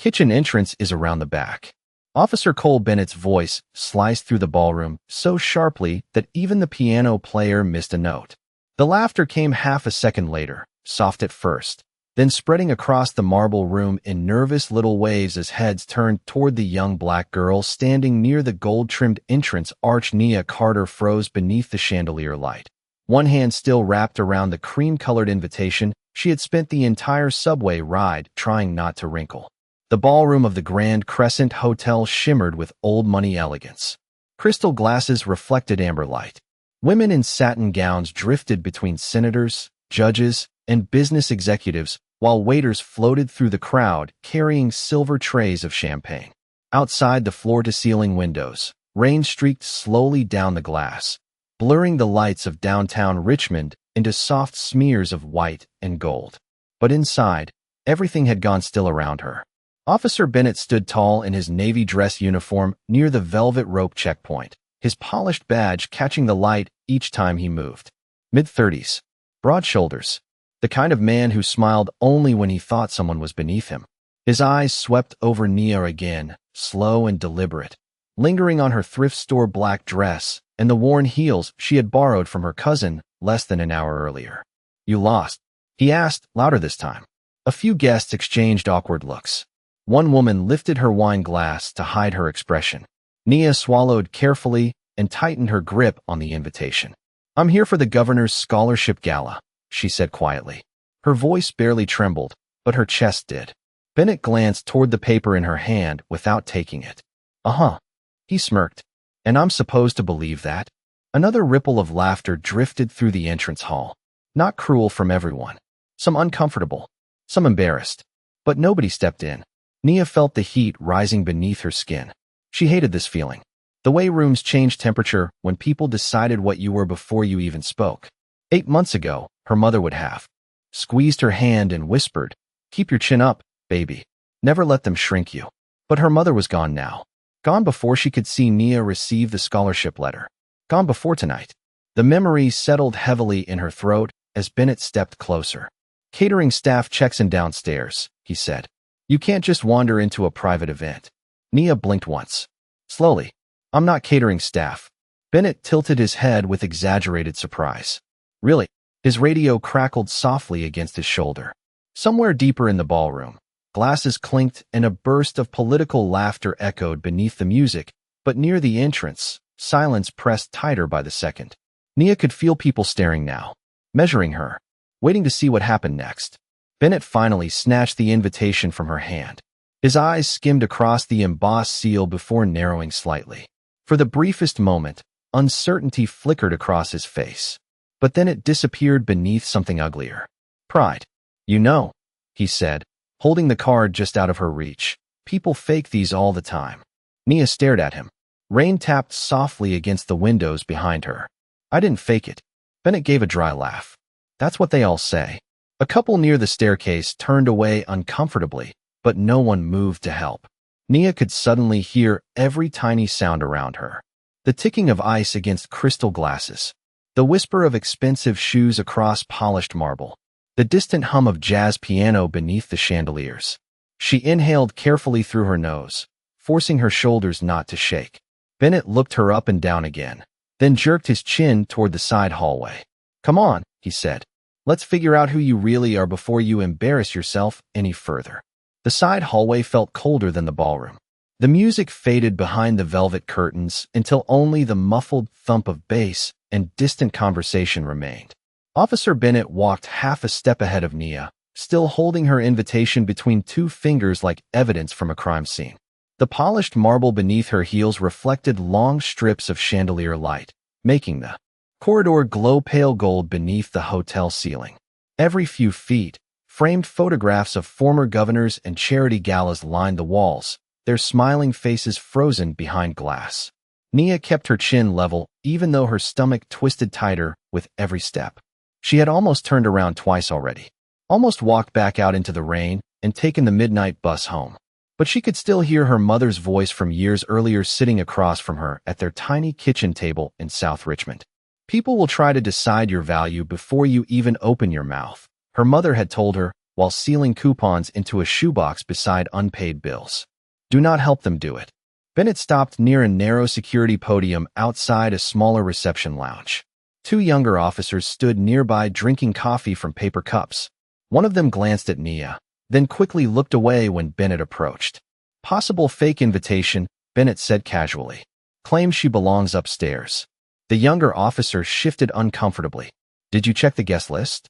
Kitchen entrance is around the back. Officer Cole Bennett's voice sliced through the ballroom so sharply that even the piano player missed a note. The laughter came half a second later, soft at first, then spreading across the marble room in nervous little waves as heads turned toward the young black girl standing near the gold-trimmed entrance arch. Nia Carter froze beneath the chandelier light. One hand still wrapped around the cream-colored invitation she had spent the entire subway ride trying not to wrinkle. The ballroom of the Grand Crescent Hotel shimmered with old-money elegance. Crystal glasses reflected amber light. Women in satin gowns drifted between senators, judges, and business executives, while waiters floated through the crowd carrying silver trays of champagne. Outside the floor-to-ceiling windows, rain streaked slowly down the glass, blurring the lights of downtown Richmond into soft smears of white and gold. But inside, everything had gone still around her. Officer Bennett stood tall in his navy dress uniform near the velvet rope checkpoint, his polished badge catching the light each time he moved. Mid-30s, broad shoulders, the kind of man who smiled only when he thought someone was beneath him. His eyes swept over Nia again, slow and deliberate, lingering on her thrift store black dress and the worn heels she had borrowed from her cousin less than an hour earlier. "You lost?" he asked, louder this time. A few guests exchanged awkward looks. One woman lifted her wine glass to hide her expression. Nia swallowed carefully and tightened her grip on the invitation. "I'm here for the governor's scholarship gala," she said quietly. Her voice barely trembled, but her chest did. Bennett glanced toward the paper in her hand without taking it. "Uh-huh," he smirked. "And I'm supposed to believe that?" Another ripple of laughter drifted through the entrance hall. Not cruel from everyone. Some uncomfortable, some embarrassed. But nobody stepped in. Nia felt the heat rising beneath her skin. She hated this feeling. The way rooms changed temperature when people decided what you were before you even spoke. 8 months ago, her mother would have squeezed her hand and whispered, "Keep your chin up, baby. Never let them shrink you." But her mother was gone now. Gone before she could see Nia receive the scholarship letter. Gone before tonight. The memory settled heavily in her throat as Bennett stepped closer. "Catering staff checks in downstairs," he said. "You can't just wander into a private event." Nia blinked once. Slowly. "I'm not catering staff." Bennett tilted his head with exaggerated surprise. "Really?" His radio crackled softly against his shoulder. Somewhere deeper in the ballroom, glasses clinked and a burst of political laughter echoed beneath the music, but near the entrance, silence pressed tighter by the second. Nia could feel people staring now, measuring her, waiting to see what happened next. Bennett finally snatched the invitation from her hand. His eyes skimmed across the embossed seal before narrowing slightly. For the briefest moment, uncertainty flickered across his face. But then it disappeared beneath something uglier. Pride. "You know," he said, holding the card just out of her reach. "People fake these all the time." Nia stared at him. Rain tapped softly against the windows behind her. "I didn't fake it." Bennett gave a dry laugh. "That's what they all say." A couple near the staircase turned away uncomfortably, but no one moved to help. Nia could suddenly hear every tiny sound around her. The ticking of ice against crystal glasses. The whisper of expensive shoes across polished marble. The distant hum of jazz piano beneath the chandeliers. She inhaled carefully through her nose, forcing her shoulders not to shake. Bennett looked her up and down again, then jerked his chin toward the side hallway. "Come on," he said. "Let's figure out who you really are before you embarrass yourself any further." The side hallway felt colder than the ballroom. The music faded behind the velvet curtains until only the muffled thump of bass and distant conversation remained. Officer Bennett walked half a step ahead of Nia, still holding her invitation between two fingers like evidence from a crime scene. The polished marble beneath her heels reflected long strips of chandelier light, making the corridor glow pale gold beneath the hotel ceiling. Every few feet, framed photographs of former governors and charity galas lined the walls, their smiling faces frozen behind glass. Nia kept her chin level, even though her stomach twisted tighter with every step. She had almost turned around twice already, almost walked back out into the rain and taken the midnight bus home. But she could still hear her mother's voice from years earlier sitting across from her at their tiny kitchen table in South Richmond. "People will try to decide your value before you even open your mouth," her mother had told her while sealing coupons into a shoebox beside unpaid bills. Do not help them do it. Bennett stopped near a narrow security podium outside a smaller reception lounge. Two younger officers stood nearby drinking coffee from paper cups. One of them glanced at Nia, then quickly looked away when Bennett approached. Possible fake invitation, Bennett said casually. Claims she belongs upstairs. The younger officer shifted uncomfortably. Did you check the guest list?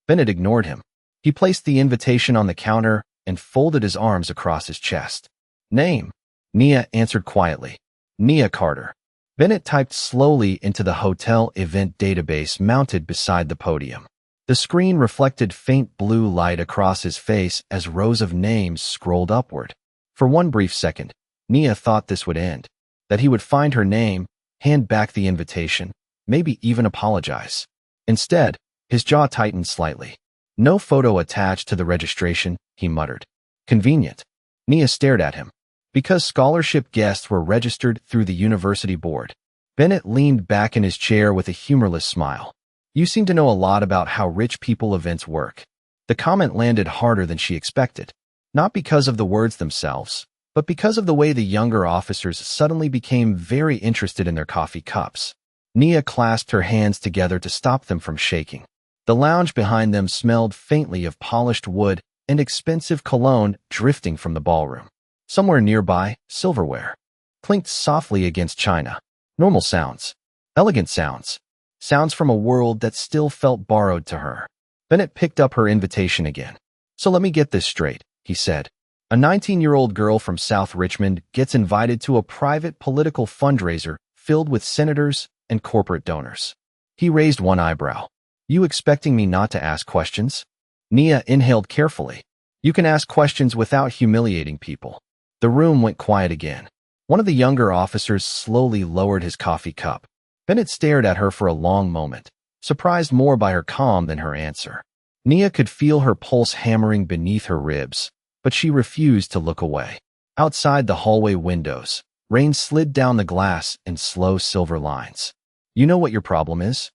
Bennett ignored him. He placed the invitation on the counter and folded his arms across his chest. Name? Nia answered quietly. Nia Carter. Bennett typed slowly into the hotel event database mounted beside the podium. The screen reflected faint blue light across his face as rows of names scrolled upward. For one brief second, Nia thought this would end, that he would find her name, hand back the invitation, maybe even apologize. Instead, his jaw tightened slightly. No photo attached to the registration, he muttered. Convenient. Nia stared at him. Because scholarship guests were registered through the university board. Bennett leaned back in his chair with a humorless smile. You seem to know a lot about how rich people events work. The comment landed harder than she expected. Not because of the words themselves, but because of the way the younger officers suddenly became very interested in their coffee cups. Nia clasped her hands together to stop them from shaking. The lounge behind them smelled faintly of polished wood and expensive cologne drifting from the ballroom. Somewhere nearby, silverware clinked softly against china. Normal sounds. Elegant sounds. Sounds from a world that still felt borrowed to her. Bennett picked up her invitation again. So let me get this straight, he said. A 19-year-old girl from South Richmond gets invited to a private political fundraiser filled with senators and corporate donors. He raised one eyebrow. You expecting me not to ask questions? Nia inhaled carefully. You can ask questions without humiliating people. The room went quiet again. One of the younger officers slowly lowered his coffee cup. Bennett stared at her for a long moment, surprised more by her calm than her answer. Nia could feel her pulse hammering beneath her ribs, but she refused to look away. Outside the hallway windows, rain slid down the glass in slow silver lines. You know what your problem is?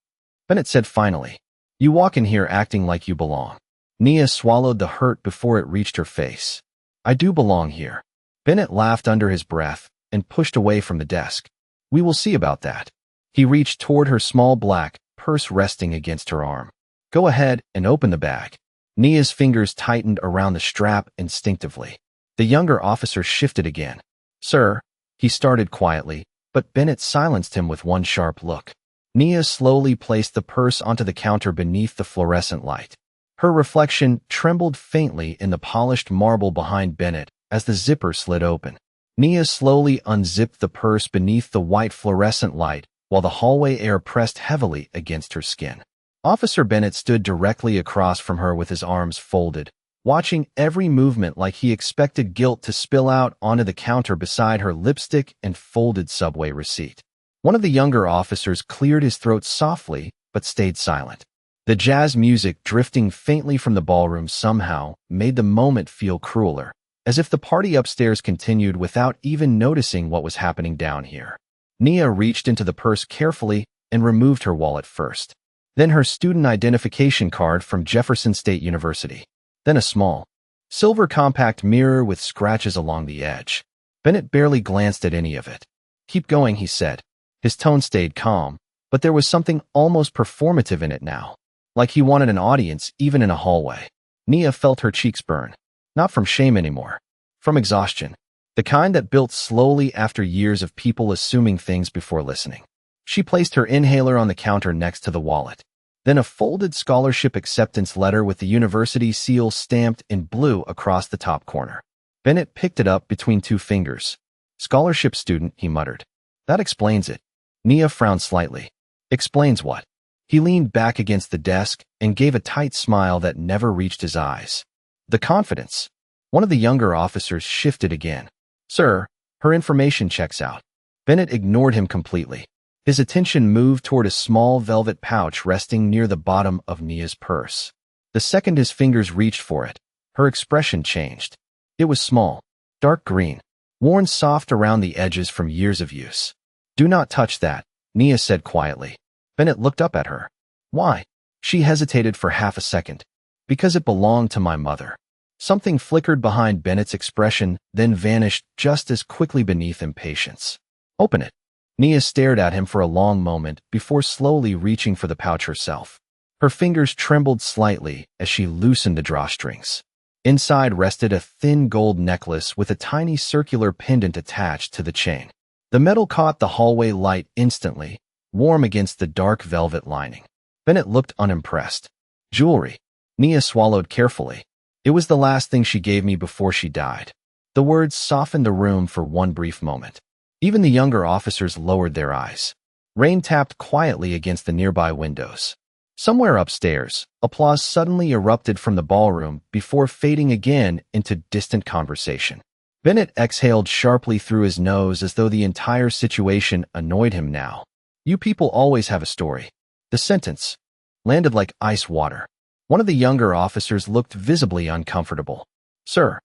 Bennett said finally. You walk in here acting like you belong. Nia swallowed the hurt before it reached her face. I do belong here. Bennett laughed under his breath and pushed away from the desk. We will see about that. He reached toward her small black purse resting against her arm. Go ahead and open the bag. Nia's fingers tightened around the strap instinctively. The younger officer shifted again. Sir, he started quietly, but Bennett silenced him with one sharp look. Nia slowly placed the purse onto the counter beneath the fluorescent light. Her reflection trembled faintly in the polished marble behind Bennett as the zipper slid open. Nia slowly unzipped the purse beneath the white fluorescent light while the hallway air pressed heavily against her skin. Officer Bennett stood directly across from her with his arms folded, watching every movement like he expected guilt to spill out onto the counter beside her lipstick and folded subway receipt. One of the younger officers cleared his throat softly but stayed silent. The jazz music drifting faintly from the ballroom somehow made the moment feel crueler, as if the party upstairs continued without even noticing what was happening down here. Nia reached into the purse carefully and removed her wallet first. Then her student identification card from Jefferson State University. Then a small, silver compact mirror with scratches along the edge. Bennett barely glanced at any of it. Keep going, he said. His tone stayed calm, but there was something almost performative in it now. Like he wanted an audience even in a hallway. Nia felt her cheeks burn. Not from shame anymore. From exhaustion. The kind that built slowly after years of people assuming things before listening. She placed her inhaler on the counter next to the wallet. Then a folded scholarship acceptance letter with the university seal stamped in blue across the top corner. Bennett picked it up between two fingers. Scholarship student, he muttered. That explains it. Nia frowned slightly. Explains what? He leaned back against the desk and gave a tight smile that never reached his eyes. The confidence. One of the younger officers shifted again. Sir, her information checks out. Bennett ignored him completely. His attention moved toward a small velvet pouch resting near the bottom of Nia's purse. The second his fingers reached for it, her expression changed. It was small, dark green, worn soft around the edges from years of use. Do not touch that, Nia said quietly. Bennett looked up at her. Why? She hesitated for half a second. Because it belonged to my mother. Something flickered behind Bennett's expression, then vanished just as quickly beneath impatience. Open it. Nia stared at him for a long moment before slowly reaching for the pouch herself. Her fingers trembled slightly as she loosened the drawstrings. Inside rested a thin gold necklace with a tiny circular pendant attached to the chain. The metal caught the hallway light instantly, warm against the dark velvet lining. Bennett looked unimpressed. Jewelry. Nia swallowed carefully. It was the last thing she gave me before she died. The words softened the room for one brief moment. Even the younger officers lowered their eyes. Rain tapped quietly against the nearby windows. Somewhere upstairs, applause suddenly erupted from the ballroom before fading again into distant conversation. Bennett exhaled sharply through his nose as though the entire situation annoyed him now. You people always have a story. The sentence landed like ice water. One of the younger officers looked visibly uncomfortable. Sir.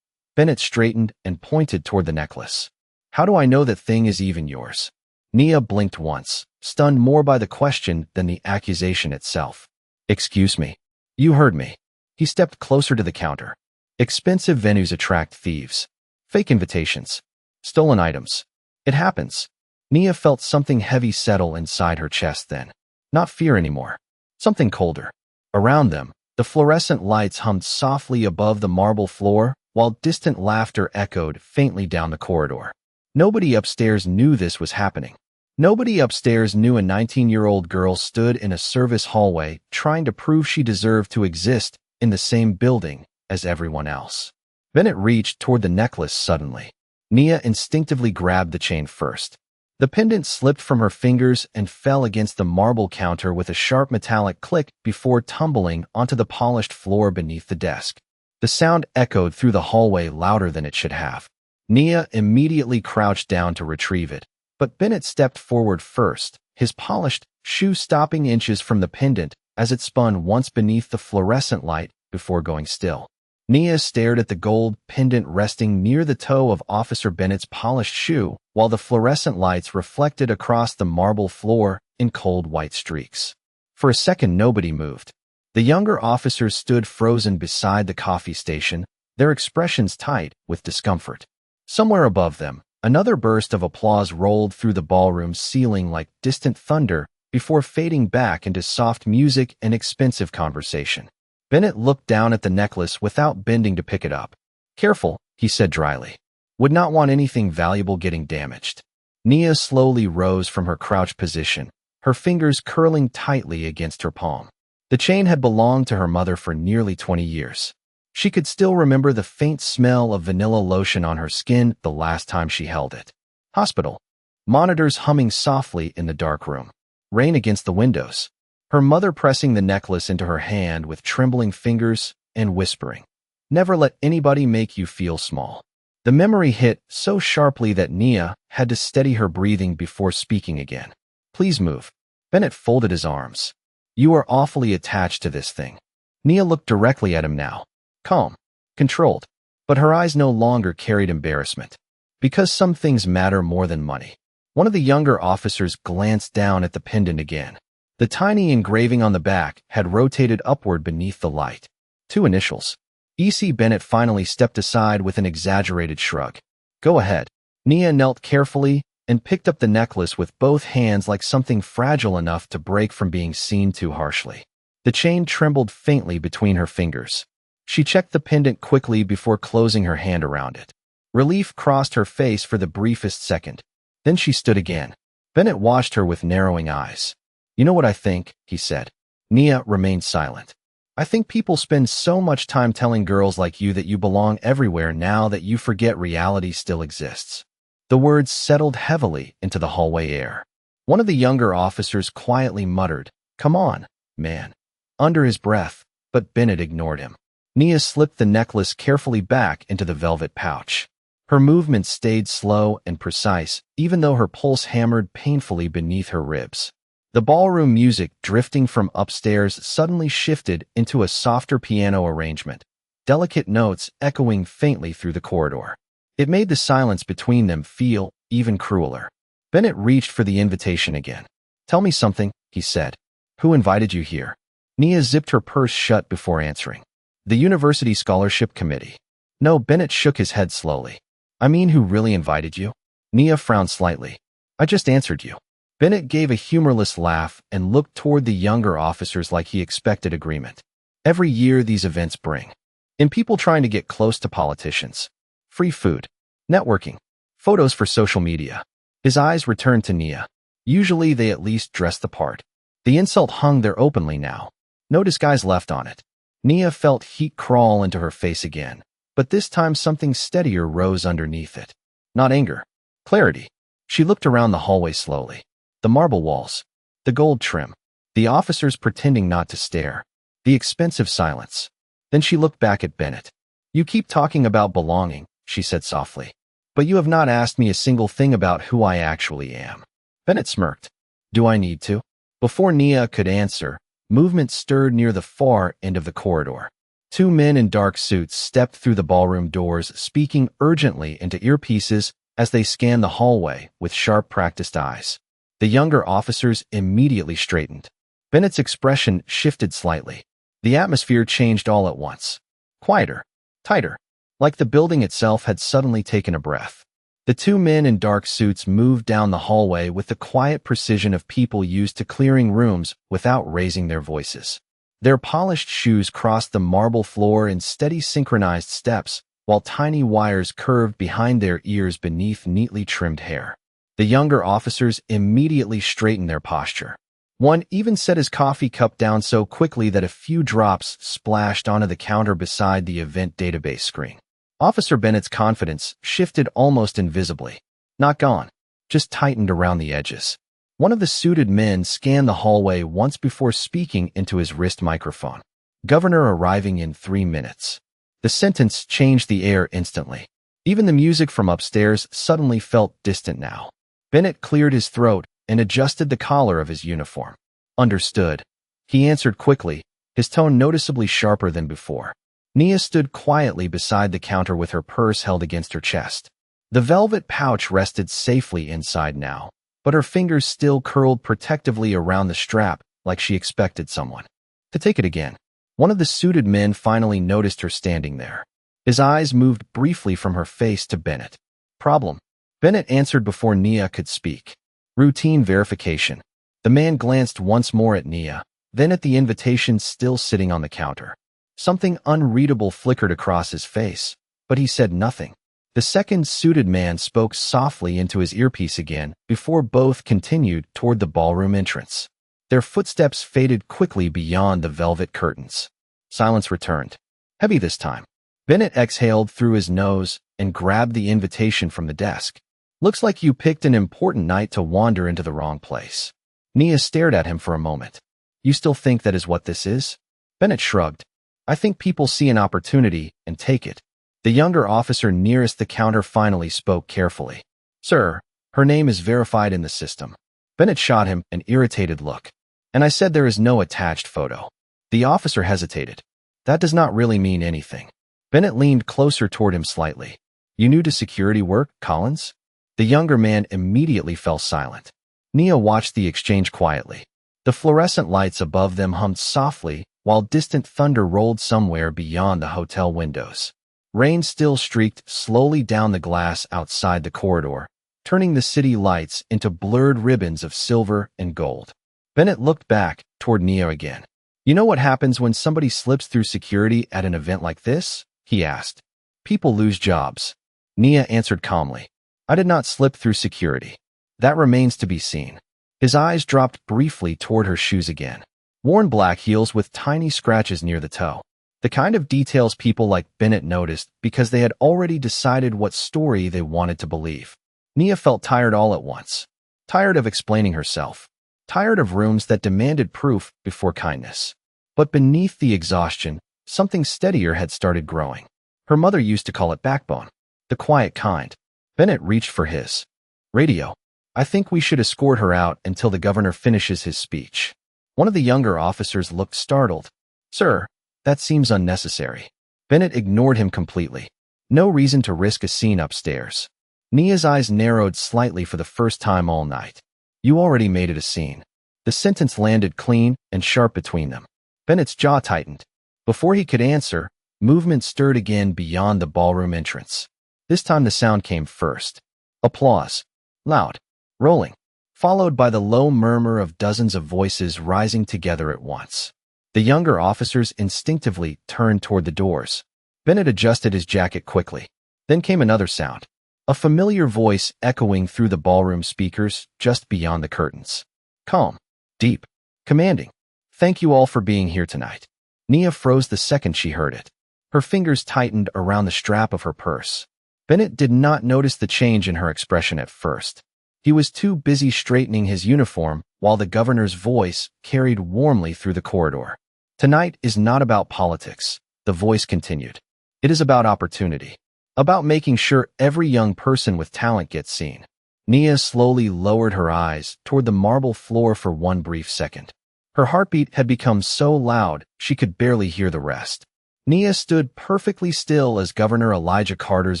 Bennett straightened and pointed toward the necklace. How do I know that thing is even yours? Nia blinked once, stunned more by the question than the accusation itself. Excuse me. You heard me. He stepped closer to the counter. Expensive venues attract thieves. Fake invitations. Stolen items. It happens. Nia felt something heavy settle inside her chest then. Not fear anymore. Something colder. Around them, the fluorescent lights hummed softly above the marble floor, while distant laughter echoed faintly down the corridor. Nobody upstairs knew this was happening. Nobody upstairs knew a 19-year-old girl stood in a service hallway trying to prove she deserved to exist in the same building as everyone else. Bennett reached toward the necklace suddenly. Nia instinctively grabbed the chain first. The pendant slipped from her fingers and fell against the marble counter with a sharp metallic click before tumbling onto the polished floor beneath the desk. The sound echoed through the hallway louder than it should have. Nia immediately crouched down to retrieve it, but Bennett stepped forward first, his polished shoe stopping inches from the pendant as it spun once beneath the fluorescent light before going still. Nia stared at the gold pendant resting near the toe of Officer Bennett's polished shoe, while the fluorescent lights reflected across the marble floor in cold white streaks. For a second, nobody moved. The younger officers stood frozen beside the coffee station, their expressions tight with discomfort. Somewhere above them, another burst of applause rolled through the ballroom's ceiling like distant thunder before fading back into soft music and expensive conversation. Bennett looked down at the necklace without bending to pick it up. Careful, he said dryly. Would not want anything valuable getting damaged. Nia slowly rose from her crouched position, her fingers curling tightly against her palm. The chain had belonged to her mother for nearly 20 years. She could still remember the faint smell of vanilla lotion on her skin the last time she held it. Hospital. Monitors humming softly in the dark room. Rain against the windows. Her mother pressing the necklace into her hand with trembling fingers and whispering, "Never let anybody make you feel small." The memory hit so sharply that Nia had to steady her breathing before speaking again. Please move. Bennett folded his arms. You are awfully attached to this thing. Nia looked directly at him now. Calm. Controlled. But her eyes no longer carried embarrassment. Because some things matter more than money. One of the younger officers glanced down at the pendant again. The tiny engraving on the back had rotated upward beneath the light. 2 initials. E.C. Bennett finally stepped aside with an exaggerated shrug. Go ahead. Nia knelt carefully and picked up the necklace with both hands like something fragile enough to break from being seen too harshly. The chain trembled faintly between her fingers. She checked the pendant quickly before closing her hand around it. Relief crossed her face for the briefest second. Then she stood again. Bennett watched her with narrowing eyes. You know what I think, he said. Nia remained silent. I think people spend so much time telling girls like you that you belong everywhere now that you forget reality still exists. The words settled heavily into the hallway air. One of the younger officers quietly muttered, "Come on, man," under his breath, but Bennett ignored him. Nia slipped the necklace carefully back into the velvet pouch. Her movements stayed slow and precise, even though her pulse hammered painfully beneath her ribs. The ballroom music drifting from upstairs suddenly shifted into a softer piano arrangement, delicate notes echoing faintly through the corridor. It made the silence between them feel even crueler. Bennett reached for the invitation again. Tell me something, he said. Who invited you here? Nia zipped her purse shut before answering. The University Scholarship Committee. No, Bennett shook his head slowly. I mean, who really invited you? Nia frowned slightly. I just answered you. Bennett gave a humorless laugh and looked toward the younger officers like he expected agreement. Every year these events bring in people trying to get close to politicians. Free food, networking, photos for social media. His eyes returned to Nia. Usually they at least dress the part. The insult hung there openly now. No disguise left on it. Nia felt heat crawl into her face again, but this time something steadier rose underneath it. Not anger. Clarity. She looked around the hallway slowly. The marble walls. The gold trim. The officers pretending not to stare. The expensive silence. Then she looked back at Bennett. You keep talking about belonging, she said softly. But you have not asked me a single thing about who I actually am. Bennett smirked. Do I need to? Before Nia could answer, movement stirred near the far end of the corridor. Two men in dark suits stepped through the ballroom doors, speaking urgently into earpieces as they scanned the hallway with sharp, practiced eyes. The younger officers immediately straightened. Bennett's expression shifted slightly. The atmosphere changed all at once. Quieter, tighter, like the building itself had suddenly taken a breath. The two men in dark suits moved down the hallway with the quiet precision of people used to clearing rooms without raising their voices. Their polished shoes crossed the marble floor in steady synchronized steps, while tiny wires curved behind their ears beneath neatly trimmed hair. The younger officers immediately straightened their posture. One even set his coffee cup down so quickly that a few drops splashed onto the counter beside the event database screen. Officer Bennett's confidence shifted almost invisibly. Not gone, just tightened around the edges. One of the suited men scanned the hallway once before speaking into his wrist microphone. Governor arriving in 3 minutes. The sentence changed the air instantly. Even the music from upstairs suddenly felt distant now. Bennett cleared his throat and adjusted the collar of his uniform. Understood. He answered quickly, his tone noticeably sharper than before. Nia stood quietly beside the counter with her purse held against her chest. The velvet pouch rested safely inside now, but her fingers still curled protectively around the strap like she expected someone to take it again. One of the suited men finally noticed her standing there. His eyes moved briefly from her face to Bennett. Problem. Bennett answered before Nia could speak. Routine verification. The man glanced once more at Nia, then at the invitation still sitting on the counter. Something unreadable flickered across his face, but he said nothing. The second suited man spoke softly into his earpiece again before both continued toward the ballroom entrance. Their footsteps faded quickly beyond the velvet curtains. Silence returned. Heavy this time. Bennett exhaled through his nose and grabbed the invitation from the desk. Looks like you picked an important night to wander into the wrong place. Nia stared at him for a moment. You still think that is what this is? Bennett shrugged. I think people see an opportunity and take it. The younger officer nearest the counter finally spoke carefully. Sir, her name is verified in the system. Bennett shot him an irritated look. And I said there is no attached photo. The officer hesitated. That does not really mean anything. Bennett leaned closer toward him slightly. You new to security work, Collins? The younger man immediately fell silent. Nia watched the exchange quietly. The fluorescent lights above them hummed softly, while distant thunder rolled somewhere beyond the hotel windows. Rain still streaked slowly down the glass outside the corridor, turning the city lights into blurred ribbons of silver and gold. Bennett looked back toward Nia again. You know what happens when somebody slips through security at an event like this? He asked. People lose jobs. Nia answered calmly. I did not slip through security. That remains to be seen. His eyes dropped briefly toward her shoes again. Worn black heels with tiny scratches near the toe. The kind of details people like Bennett noticed because they had already decided what story they wanted to believe. Nia felt tired all at once. Tired of explaining herself. Tired of rooms that demanded proof before kindness. But beneath the exhaustion, something steadier had started growing. Her mother used to call it backbone. The quiet kind. Bennett reached for his radio. I think we should escort her out until the governor finishes his speech. One of the younger officers looked startled. Sir, that seems unnecessary. Bennett ignored him completely. No reason to risk a scene upstairs. Nia's eyes narrowed slightly for the first time all night. You already made it a scene. The sentence landed clean and sharp between them. Bennett's jaw tightened. Before he could answer, Movement stirred again beyond the ballroom entrance. This time the sound came first. Applause. Loud. Rolling. Followed by the low murmur of dozens of voices rising together at once. The younger officers instinctively turned toward the doors. Bennett adjusted his jacket quickly. Then came another sound. A familiar voice echoing through the ballroom speakers just beyond the curtains. Calm. Deep. Commanding. Thank you all for being here tonight. Nia froze the second she heard it. Her fingers tightened around the strap of her purse. Bennett did not notice the change in her expression at first. He was too busy straightening his uniform while the governor's voice carried warmly through the corridor. Tonight is not about politics, the voice continued. It is about opportunity. About making sure every young person with talent gets seen. Nia slowly lowered her eyes toward the marble floor for one brief second. Her heartbeat had become so loud she could barely hear the rest. Nia stood perfectly still as Governor Elijah Carter's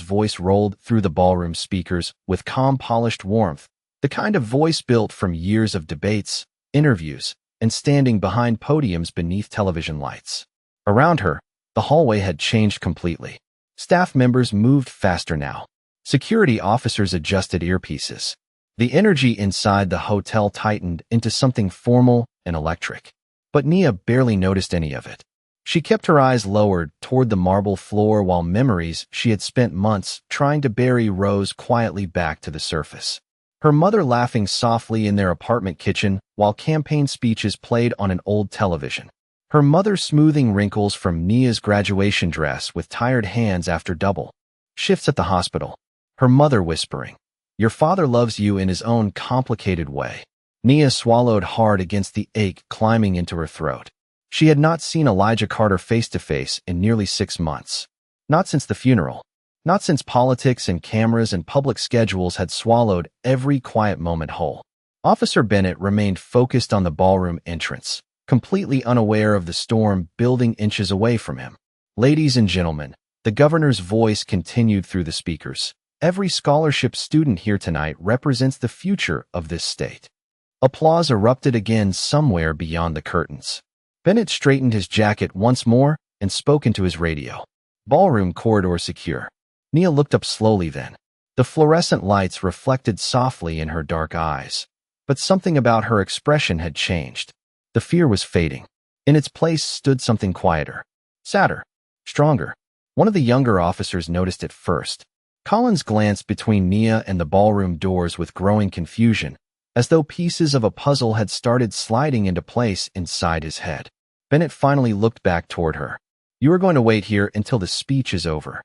voice rolled through the ballroom speakers with calm, polished warmth, the kind of voice built from years of debates, interviews, and standing behind podiums beneath television lights. Around her, the hallway had changed completely. Staff members moved faster now. Security officers adjusted earpieces. The energy inside the hotel tightened into something formal and electric. But Nia barely noticed any of it. She kept her eyes lowered toward the marble floor while memories she had spent months trying to bury rose quietly back to the surface. Her mother laughing softly in their apartment kitchen while campaign speeches played on an old television. Her mother smoothing wrinkles from Nia's graduation dress with tired hands after double shifts at the hospital. Her mother whispering, "Your father loves you in his own complicated way." Nia swallowed hard against the ache climbing into her throat. She had not seen Elijah Carter face-to-face in nearly 6 months. Not since the funeral. Not since politics and cameras and public schedules had swallowed every quiet moment whole. Officer Bennett remained focused on the ballroom entrance, completely unaware of the storm building inches away from him. Ladies and gentlemen, the governor's voice continued through the speakers. Every scholarship student here tonight represents the future of this state. Applause erupted again somewhere beyond the curtains. Bennett straightened his jacket once more and spoke into his radio. Ballroom corridor secure. Nia looked up slowly then. The fluorescent lights reflected softly in her dark eyes. But something about her expression had changed. The fear was fading. In its place stood something quieter. Sadder. Stronger. One of the younger officers noticed it first. Collins glanced between Nia and the ballroom doors with growing confusion, as though pieces of a puzzle had started sliding into place inside his head. Bennett finally looked back toward her. "You are going to wait here until the speech is over."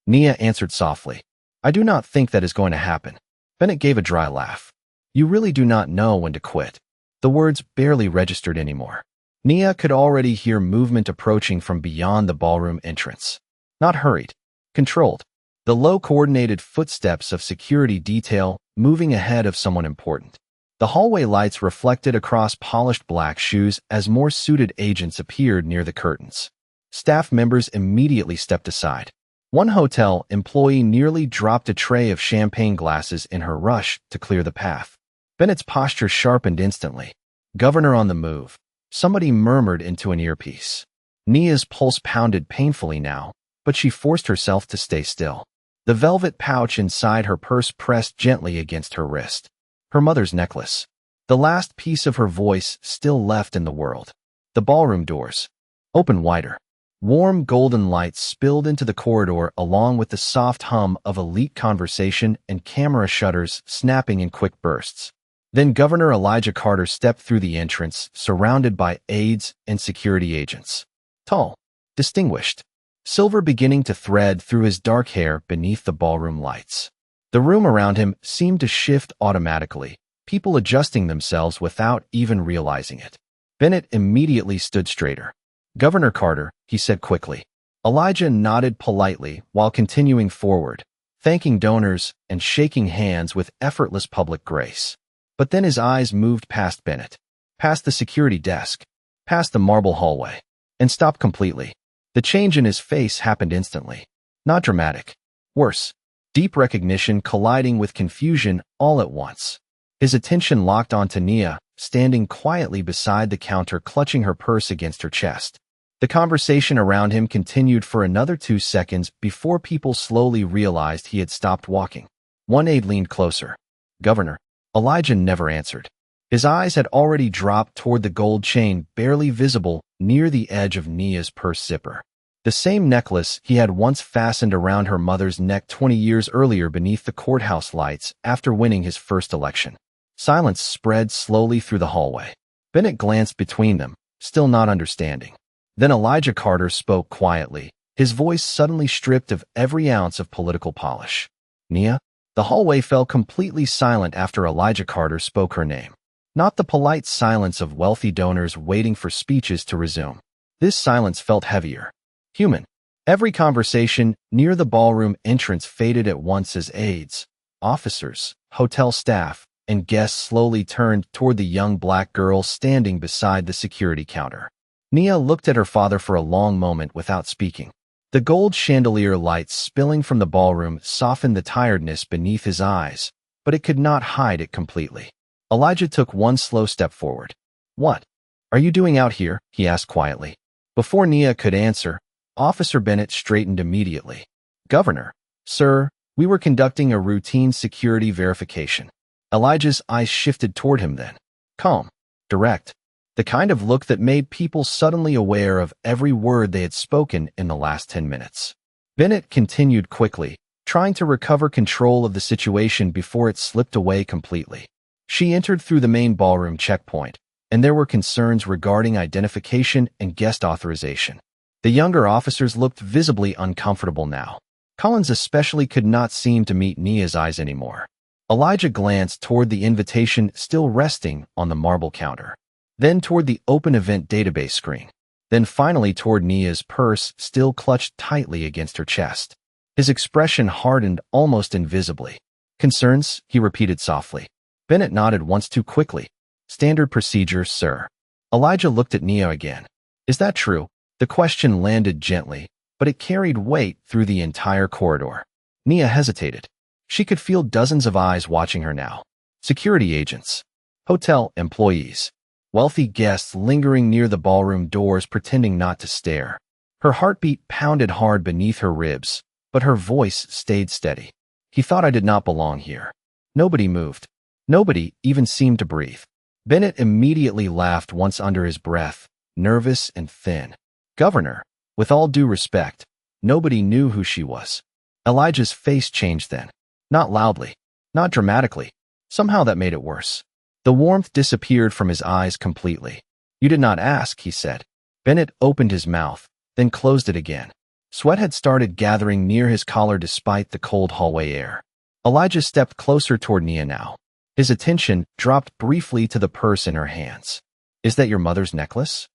Nia answered softly, "I do not think that is going to happen." Bennett gave a dry laugh. "You really do not know when to quit." The words barely registered anymore. Nia could already hear movement approaching from beyond the ballroom entrance. Not hurried. Controlled. The low coordinated footsteps of security detail moving ahead of someone important. The hallway lights reflected across polished black shoes as more suited agents appeared near the curtains. Staff members immediately stepped aside. One hotel employee nearly dropped a tray of champagne glasses in her rush to clear the path. Bennett's posture sharpened instantly. "Governor on the move." Somebody murmured into an earpiece. Nia's pulse pounded painfully now, but she forced herself to stay still. The velvet pouch inside her purse pressed gently against her wrist. Her mother's necklace. The last piece of her voice still left in the world. The ballroom doors. Open wider. Warm golden lights spilled into the corridor along with the soft hum of elite conversation and camera shutters snapping in quick bursts. Then Governor Elijah Carter stepped through the entrance, surrounded by aides and security agents. Tall. Distinguished. Silver beginning to thread through his dark hair beneath the ballroom lights. The room around him seemed to shift automatically, people adjusting themselves without even realizing it. Bennett immediately stood straighter. "Governor Carter," he said quickly. Elijah nodded politely while continuing forward, thanking donors and shaking hands with effortless public grace. But then his eyes moved past Bennett, past the security desk, past the marble hallway, and stopped completely. The change in his face happened instantly. Not dramatic. Worse. Deep recognition colliding with confusion all at once. His attention locked onto Nia, standing quietly beside the counter clutching her purse against her chest. The conversation around him continued for another 2 seconds before people slowly realized he had stopped walking. One aide leaned closer. "Governor." Elijah never answered. His eyes had already dropped toward the gold chain barely visible near the edge of Nia's purse zipper. The same necklace he had once fastened around her mother's neck 20 years earlier beneath the courthouse lights after winning his first election. Silence spread slowly through the hallway. Bennett glanced between them, still not understanding. Then Elijah Carter spoke quietly, his voice suddenly stripped of every ounce of political polish. "Nia?" The hallway fell completely silent after Elijah Carter spoke her name. Not the polite silence of wealthy donors waiting for speeches to resume. This silence felt heavier. Human. Every conversation near the ballroom entrance faded at once as aides, officers, hotel staff, and guests slowly turned toward the young black girl standing beside the security counter. Nia looked at her father for a long moment without speaking. The gold chandelier lights spilling from the ballroom softened the tiredness beneath his eyes, but it could not hide it completely. Elijah took one slow step forward. "What are you doing out here?" he asked quietly. Before Nia could answer, Officer Bennett straightened immediately. "Governor." "Sir, we were conducting a routine security verification." Elijah's eyes shifted toward him then. Calm, direct, the kind of look that made people suddenly aware of every word they had spoken in the last 10 minutes. Bennett continued quickly, trying to recover control of the situation before it slipped away completely. She entered through the main ballroom checkpoint, and there were concerns regarding identification and guest authorization. The younger officers looked visibly uncomfortable now. Collins especially could not seem to meet Nia's eyes anymore. Elijah glanced toward the invitation still resting on the marble counter, then toward the open event database screen, then finally toward Nia's purse still clutched tightly against her chest. His expression hardened almost invisibly. "Concerns?" he repeated softly. Bennett nodded once too quickly. "Standard procedure, sir." Elijah looked at Nia again. "Is that true?" The question landed gently, but it carried weight through the entire corridor. Nia hesitated. She could feel dozens of eyes watching her now. Security agents, hotel employees, wealthy guests lingering near the ballroom doors pretending not to stare. Her heartbeat pounded hard beneath her ribs, but her voice stayed steady. "He thought I did not belong here." Nobody moved. Nobody even seemed to breathe. Bennett immediately laughed once under his breath, nervous and thin. "Governor, with all due respect, nobody knew who she was." Elijah's face changed then. Not loudly, not dramatically. Somehow that made it worse. The warmth disappeared from his eyes completely. "You did not ask," he said. Bennett opened his mouth, then closed it again. Sweat had started gathering near his collar despite the cold hallway air. Elijah stepped closer toward Nia now. His attention dropped briefly to the purse in her hands. "Is that your mother's necklace?"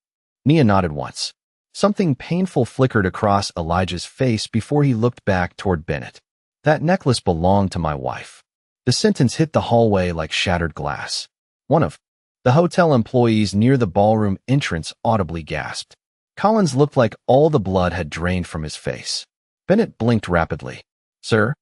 Nia nodded once. Something painful flickered across Elijah's face before he looked back toward Bennett. "That necklace belonged to my wife." The sentence hit the hallway like shattered glass. One of the hotel employees near the ballroom entrance audibly gasped. Collins looked like all the blood had drained from his face. Bennett blinked rapidly. "Sir?"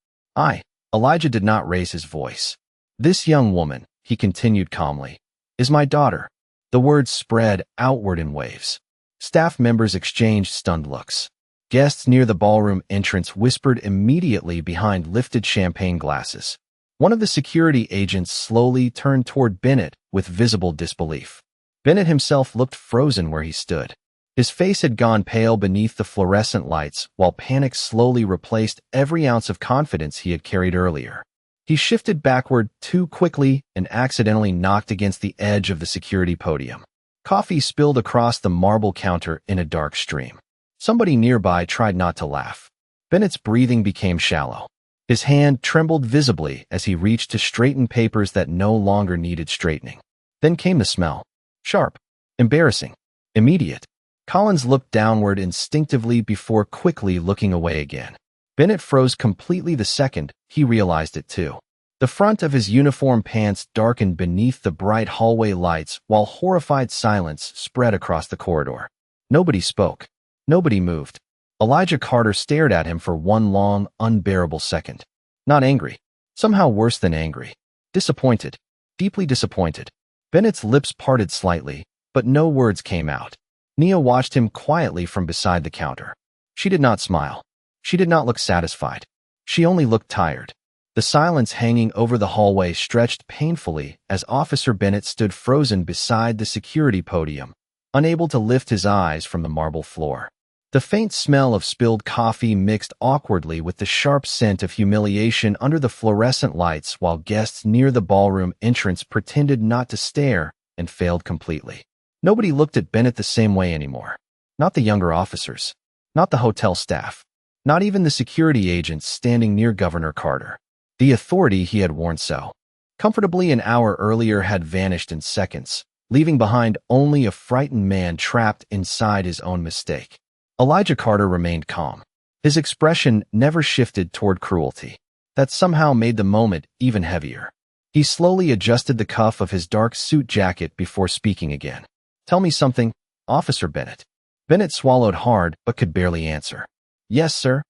Elijah did not raise his voice. "This young woman," he continued calmly, "is my daughter." The words spread outward in waves. Staff members exchanged stunned looks. Guests near the ballroom entrance whispered immediately behind lifted champagne glasses. One of the security agents slowly turned toward Bennett with visible disbelief. Bennett himself looked frozen where he stood. His face had gone pale beneath the fluorescent lights, while panic slowly replaced every ounce of confidence he had carried earlier. He shifted backward too quickly and accidentally knocked against the edge of the security podium. Coffee spilled across the marble counter in a dark stream. Somebody nearby tried not to laugh. Bennett's breathing became shallow. His hand trembled visibly as he reached to straighten papers that no longer needed straightening. Then came the smell. Sharp, embarrassing, immediate. Collins looked downward instinctively before quickly looking away again. Bennett froze completely the second he realized it too. The front of his uniform pants darkened beneath the bright hallway lights while horrified silence spread across the corridor. Nobody spoke. Nobody moved. Elijah Carter stared at him for one long, unbearable second. Not angry. Somehow worse than angry. Disappointed. Deeply disappointed. Bennett's lips parted slightly, but no words came out. Nia watched him quietly from beside the counter. She did not smile. She did not look satisfied. She only looked tired. The silence hanging over the hallway stretched painfully as Officer Bennett stood frozen beside the security podium, unable to lift his eyes from the marble floor. The faint smell of spilled coffee mixed awkwardly with the sharp scent of humiliation under the fluorescent lights while guests near the ballroom entrance pretended not to stare and failed completely. Nobody looked at Bennett the same way anymore. Not the younger officers. Not the hotel staff. Not even the security agents standing near Governor Carter. The authority he had worn so comfortably an hour earlier had vanished in seconds, leaving behind only a frightened man trapped inside his own mistake. Elijah Carter remained calm. His expression never shifted toward cruelty. That somehow made the moment even heavier. He slowly adjusted the cuff of his dark suit jacket before speaking again. "Tell me something, Officer Bennett." Bennett swallowed hard but could barely answer. "Yes, sir."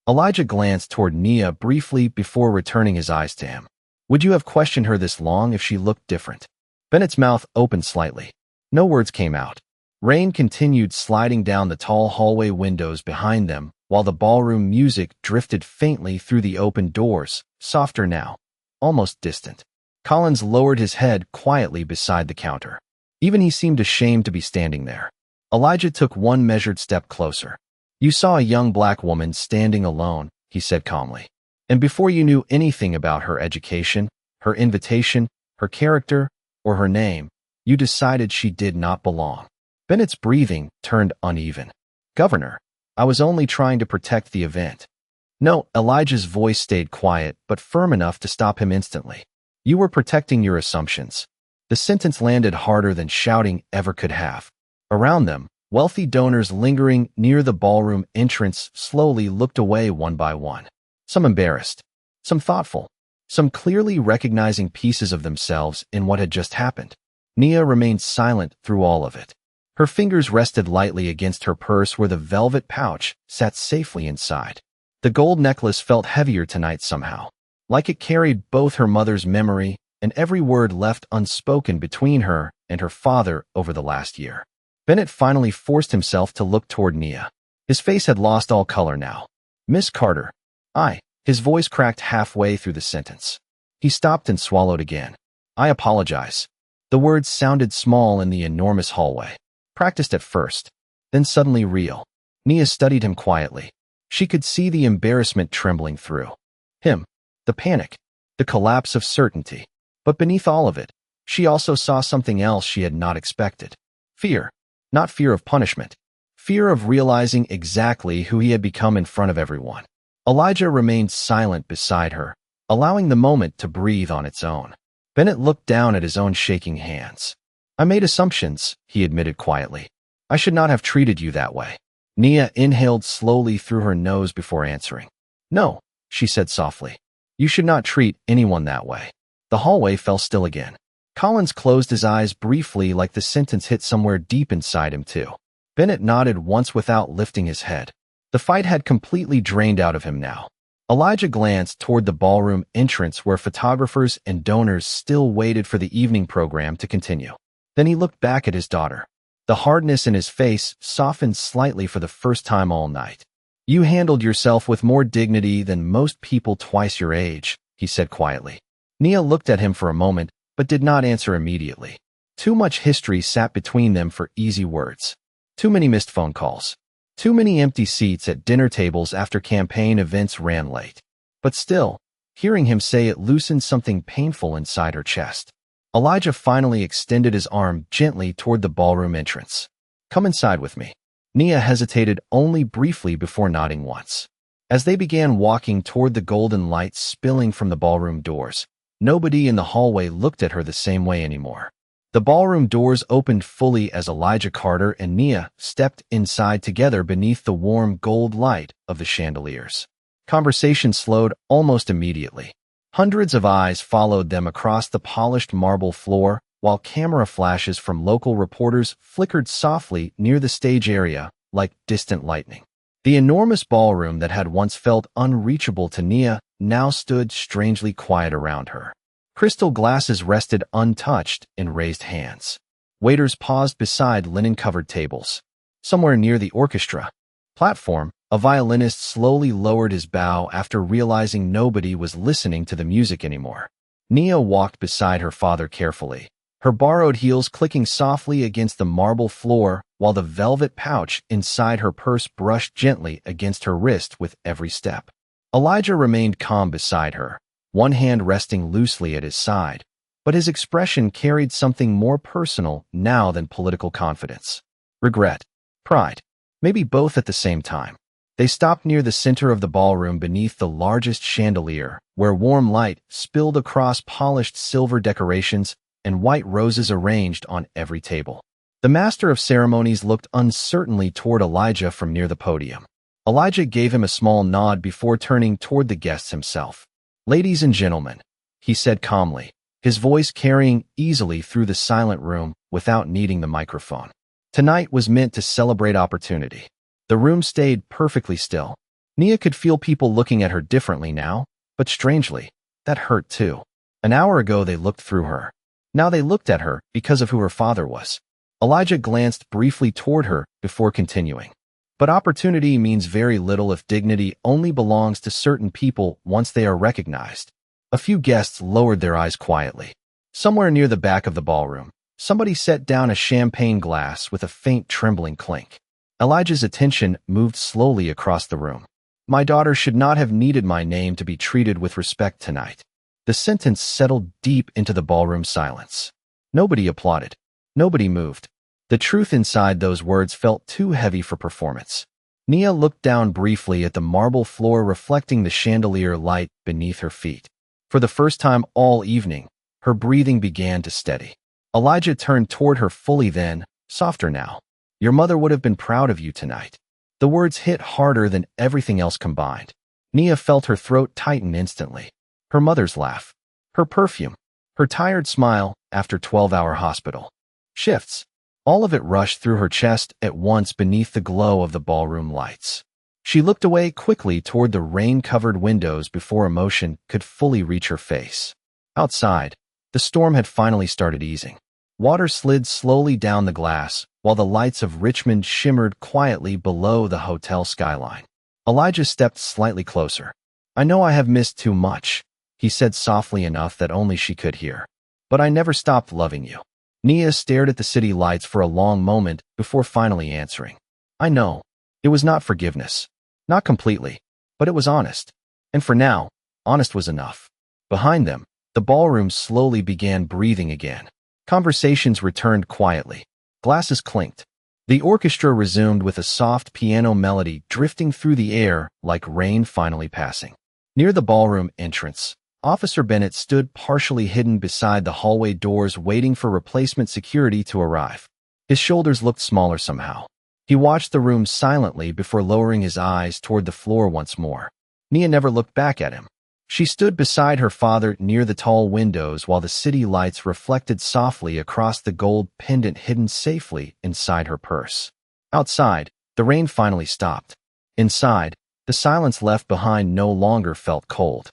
Elijah glanced toward Nia briefly before returning his eyes to him. "Would you have questioned her this long if she looked different?" Bennett's mouth opened slightly. No words came out. Rain continued sliding down the tall hallway windows behind them, while the ballroom music drifted faintly through the open doors, softer now, almost distant. Collins lowered his head quietly beside the counter. Even he seemed ashamed to be standing there. Elijah took one measured step closer. "You saw a young black woman standing alone," he said calmly. "And before you knew anything about her education, her invitation, her character, or her name, you decided she did not belong." Bennett's breathing turned uneven. "Governor, I was only trying to protect the event." "No," Elijah's voice stayed quiet but firm enough to stop him instantly. "You were protecting your assumptions." The sentence landed harder than shouting ever could have. Around them, wealthy donors lingering near the ballroom entrance slowly looked away one by one. Some embarrassed, some thoughtful, some clearly recognizing pieces of themselves in what had just happened. Nia remained silent through all of it. Her fingers rested lightly against her purse where the velvet pouch sat safely inside. The gold necklace felt heavier tonight somehow, like it carried both her mother's memory and every word left unspoken between her and her father over the last year. Bennett finally forced himself to look toward Nia. His face had lost all color now. "Miss Carter, His voice cracked halfway through the sentence. He stopped and swallowed again. "I apologize." The words sounded small in the enormous hallway. Practiced at first, then suddenly real. Nia studied him quietly. She could see the embarrassment trembling through him, the panic, the collapse of certainty. But beneath all of it, she also saw something else she had not expected. Fear. Not fear of punishment. Fear of realizing exactly who he had become in front of everyone. Elijah remained silent beside her, allowing the moment to breathe on its own. Bennett looked down at his own shaking hands. "I made assumptions," he admitted quietly. "I should not have treated you that way." Nia inhaled slowly through her nose before answering. "No," she said softly. "You should not treat anyone that way." The hallway fell still again. Collins closed his eyes briefly like the sentence hit somewhere deep inside him too. Bennett nodded once without lifting his head. The fight had completely drained out of him now. Elijah glanced toward the ballroom entrance where photographers and donors still waited for the evening program to continue. Then he looked back at his daughter. The hardness in his face softened slightly for the first time all night. "You handled yourself with more dignity than most people twice your age," he said quietly. Nia looked at him for a moment, but did not answer immediately. Too much history sat between them for easy words. Too many missed phone calls. Too many empty seats at dinner tables after campaign events ran late. But still, hearing him say it loosened something painful inside her chest. Elijah finally extended his arm gently toward the ballroom entrance. "Come inside with me." Nia hesitated only briefly before nodding once. As they began walking toward the golden lights spilling from the ballroom doors, nobody in the hallway looked at her the same way anymore. The ballroom doors opened fully as Elijah Carter and Nia stepped inside together beneath the warm gold light of the chandeliers. Conversation slowed almost immediately. Hundreds of eyes followed them across the polished marble floor, while camera flashes from local reporters flickered softly near the stage area like distant lightning. The enormous ballroom that had once felt unreachable to Nia now stood strangely quiet around her. Crystal glasses rested untouched in raised hands. Waiters paused beside linen-covered tables. Somewhere near the orchestra platform, a violinist slowly lowered his bow after realizing nobody was listening to the music anymore. Nia walked beside her father carefully, her borrowed heels clicking softly against the marble floor while the velvet pouch inside her purse brushed gently against her wrist with every step. Elijah remained calm beside her, one hand resting loosely at his side, but his expression carried something more personal now than political confidence. Regret. Pride. Maybe both at the same time. They stopped near the center of the ballroom beneath the largest chandelier, where warm light spilled across polished silver decorations and white roses arranged on every table. The master of ceremonies looked uncertainly toward Elijah from near the podium. Elijah gave him a small nod before turning toward the guests himself. "Ladies and gentlemen," he said calmly, his voice carrying easily through the silent room without needing the microphone. Tonight was meant to celebrate opportunity. The room stayed perfectly still. Nia could feel people looking at her differently now, but strangely, that hurt too. An hour ago they looked through her. Now they looked at her because of who her father was. Elijah glanced briefly toward her before continuing. But opportunity means very little if dignity only belongs to certain people once they are recognized. A few guests lowered their eyes quietly. Somewhere near the back of the ballroom, somebody set down a champagne glass with a faint trembling clink. Elijah's attention moved slowly across the room. "My daughter should not have needed my name to be treated with respect tonight." The sentence settled deep into the ballroom silence. Nobody applauded. Nobody moved. The truth inside those words felt too heavy for performance. Nia looked down briefly at the marble floor reflecting the chandelier light beneath her feet. For the first time all evening, her breathing began to steady. Elijah turned toward her fully then, softer now. "Your mother would have been proud of you tonight." The words hit harder than everything else combined. Nia felt her throat tighten instantly. Her mother's laugh. Her perfume. Her tired smile after 12-hour hospital shifts. All of it rushed through her chest at once beneath the glow of the ballroom lights. She looked away quickly toward the rain-covered windows before emotion could fully reach her face. Outside, the storm had finally started easing. Water slid slowly down the glass, while the lights of Richmond shimmered quietly below the hotel skyline. Elijah stepped slightly closer. "I know I have missed too much," he said softly enough that only she could hear. "But I never stopped loving you." Nia stared at the city lights for a long moment before finally answering. "I know. It was not forgiveness. Not completely. But it was honest. And for now, honest was enough." Behind them, the ballroom slowly began breathing again. Conversations returned quietly. Glasses clinked. The orchestra resumed with a soft piano melody drifting through the air like rain finally passing. Near the ballroom entrance, Officer Bennett stood partially hidden beside the hallway doors waiting for replacement security to arrive. His shoulders looked smaller somehow. He watched the room silently before lowering his eyes toward the floor once more. Nia never looked back at him. She stood beside her father near the tall windows while the city lights reflected softly across the gold pendant hidden safely inside her purse. Outside, the rain finally stopped. Inside, the silence left behind no longer felt cold.